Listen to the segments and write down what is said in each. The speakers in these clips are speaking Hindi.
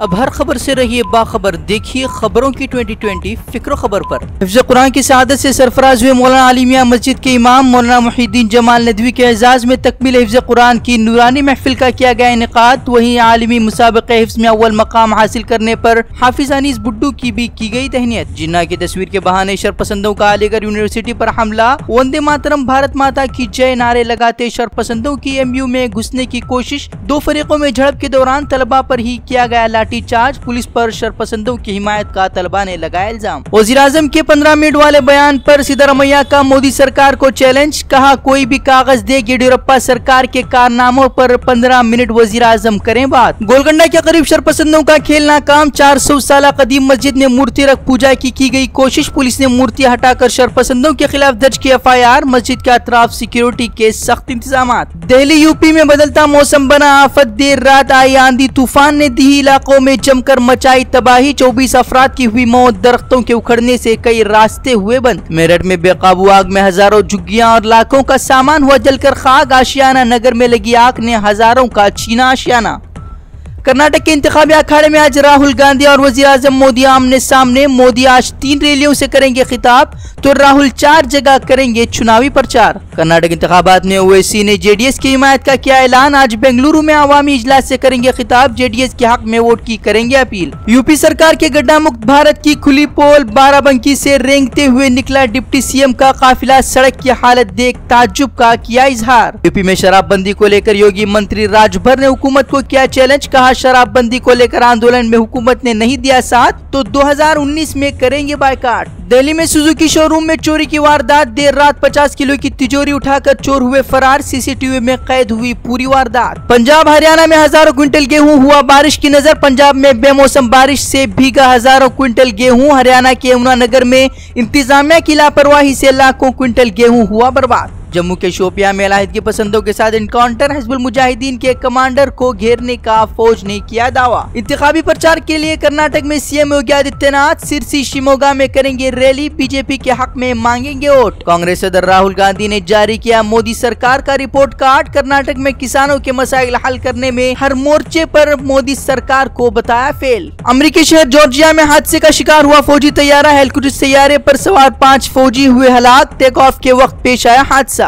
अब हर खबर से रहिए बाखबर। देखिए खबरों की 2020 फिक्र खबर पर। हिफ्ज़ कुरान की शहादत से सरफराज हुए मौलाना अली मियां मस्जिद के इमाम मौलाना मुहिद्दीन जमाल नदवी के एजाज में तकमील हिफ्ज़ कुरान की नूरानी महफिल का किया गया इनेकाद। वहीं आलमी मुसाबक़े हिफ्ज़ में अव्वल मकाम हासिल करने पर हाफिज अनीस बुड्डू की भी की गई तहनीत। जिन्ना की तस्वीर के बहाने शरपसंदों का अलीगढ़ यूनिवर्सिटी पर हमला। वंदे मातरम भारत माता की जय नारे लगाते शरपसंदों की MU में घुसने की कोशिश। दो फरीकों में झड़प के दौरान तलबा पर ही किया गया लाठीचार्ज। पुलिस पर शरपसंदों की हिमायत का तलबा ने लगाया इल्जाम। वज़ीर-ए-आज़म के 15 मिनट वाले बयान पर सिद्धरामैया का मोदी सरकार को चैलेंज। कहा कोई भी कागज दे येडियुरप्पा सरकार के कारनामों पर 15 मिनट वज़ीर-ए-आज़म करें बात। गोलगंडा के करीब शरपसंदों का खेल नाकाम। 400 साल कदीम मस्जिद में मूर्ति रख पूजा की गई कोशिश। पुलिस ने मूर्ति हटाकर शरपसंदों के खिलाफ दर्ज की FIR। मस्जिद के अतराफ सिक्योरिटी के सख्त इंतजाम। दिल्ली UP में बदलता मौसम बना आफत। देर रात आई आंधी तूफान ने दी इलाकों में जमकर मचाई तबाही। 24 अफराद की हुई मौत। दरख्तों के उखड़ने से कई रास्ते हुए बंद। मेरठ में बेकाबू आग में हजारों झुग्गियां और लाखों का सामान हुआ जलकर खाक। आशियाना नगर में लगी आग ने हजारों का छीना आशियाना। कर्नाटक के इंतखाबी अखाड़े में आज राहुल गांधी और वज़ीर-ए-आज़म मोदी आमने सामने। मोदी आज 3 रैलियों से करेंगे खिताब तो राहुल 4 जगह करेंगे चुनावी प्रचार। कर्नाटक इंतखाबात में ओवैसी ने JDS की हिमायत का किया ऐलान। आज बेंगलुरु में अवामी इजलास से करेंगे खिताब। JDS के हक में वोट की करेंगे अपील। UP सरकार के गड्ढा मुक्त भारत की खुली पोल। बाराबंकी से रेंगते हुए निकला डिप्टी CM का काफिला। सड़क की हालत देख ताज्जुब का किया इजहार। UP में शराबबंदी को लेकर योगी मंत्री राजभर ने हुकूमत को किया चैलेंज। कहा शराबबंदी को लेकर आंदोलन में हुकूमत ने नहीं दिया साथ तो 2019 में करेंगे बायकाट। दिल्ली में सुजुकी शोरूम में चोरी की वारदात। देर रात 50 किलो की तिजोरी उठाकर चोर हुए फरार। CCTV में कैद हुई पूरी वारदात। पंजाब हरियाणा में हजारों क्विंटल गेहूं। हुआ बारिश की नजर। पंजाब में बेमौसम बारिश से भीगा हजारों क्विंटल गेहूं। हरियाणा के यमुनानगर में इंतजामिया की लापरवाही से लाखों क्विंटल गेहूं हुआ बर्बाद। जम्मू के शोपियां में अलाहिदगी पसंदों के साथ इनकाउंटर। हिजबुल मुजाहिदीन के कमांडर को घेरने का फौज ने किया दावा। इंतखाबी प्रचार के लिए कर्नाटक में CM योगी आदित्यनाथ सिरसी शिमोगा में करेंगे रैली। BJP के हक में मांगेंगे वोट। कांग्रेस सदर राहुल गांधी ने जारी किया मोदी सरकार का रिपोर्ट कार्ड। कर्नाटक में किसानों के मसाइल हल करने में हर मोर्चे पर मोदी सरकार को बताया फेल। अमेरिकी शहर जॉर्जिया में हादसे का शिकार हुआ फौजी तैयारा। हेलीकॉप्टर तैयारे पर सवार 5 फौजी हुए हलाक। टेक ऑफ के वक्त पेश आया हादसा।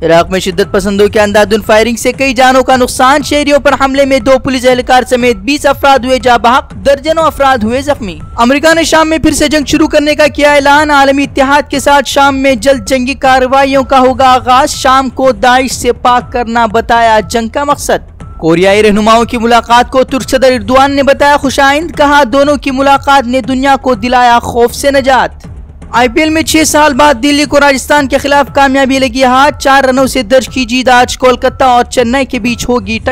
इराक में शिद्दत पसंदों के अंधाधुंध फायरिंग से कई जानों का नुकसान। शहरियों पर हमले में 2 पुलिस एहलकार समेत 20 अफराद हुए जाबाहक। दर्जनों अफराद हुए जख्मी। अमेरिका ने शाम में फिर से जंग शुरू करने का किया ऐलान। आलमी इत्तेहाद के साथ शाम में जल्द जंगी कार्रवाइयों का होगा आगाज। शाम को दाइश से पाक करना बताया जंग का मकसद। कोरियाई रहनुमाओं की मुलाकात को तुर्क सदर एर्दोआन ने बताया खुशाइंद। कहा दोनों की मुलाकात ने दुनिया को दिलाया खौफ से नजात। IPL में 6 साल बाद दिल्ली को राजस्थान के खिलाफ कामयाबी लगी हाथ। 4 रनों से दर्ज की जीत। आज कोलकाता और चेन्नई के बीच होगी टक्कर।